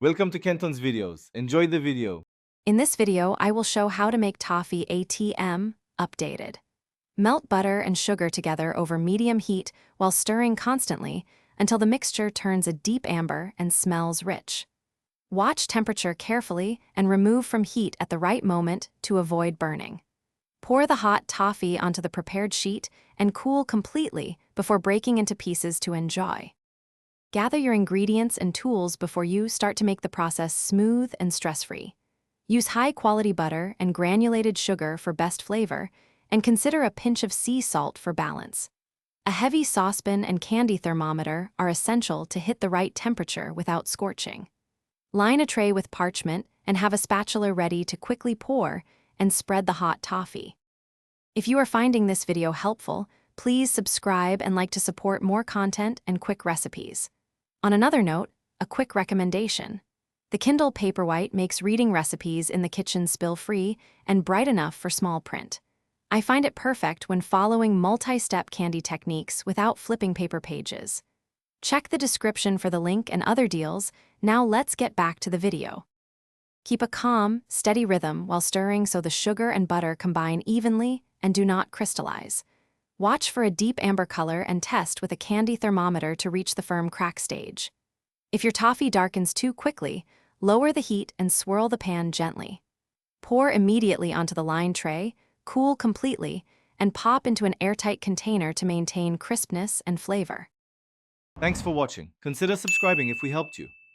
Welcome to Kenton's videos. Enjoy the video. In this video, I will show how to make toffee ATM updated. Melt butter and sugar together over medium heat while stirring constantly until the mixture turns a deep amber and smells rich. Watch temperature carefully and remove from heat at the right moment to avoid burning. Pour the hot toffee onto the prepared sheet and cool completely before breaking into pieces to enjoy. Gather your ingredients and tools before you start to make the process smooth and stress-free. Use high-quality butter and granulated sugar for best flavor, and consider a pinch of sea salt for balance. A heavy saucepan and candy thermometer are essential to hit the right temperature without scorching. Line a tray with parchment and have a spatula ready to quickly pour and spread the hot toffee. If you are finding this video helpful, please subscribe and like to support more content and quick recipes. On another note, a quick recommendation. The Kindle Paperwhite makes reading recipes in the kitchen spill-free and bright enough for small print. I find it perfect when following multi-step candy techniques without flipping paper pages. Check the description for the link and other deals. Now let's get back to the video. Keep a calm, steady rhythm while stirring so the sugar and butter combine evenly and do not crystallize. Watch for a deep amber color and test with a candy thermometer to reach the firm crack stage. If your toffee darkens too quickly, lower the heat and swirl the pan gently. Pour immediately onto the lined tray, cool completely, and pop into an airtight container to maintain crispness and flavor. Thanks for watching. Consider subscribing if we helped you.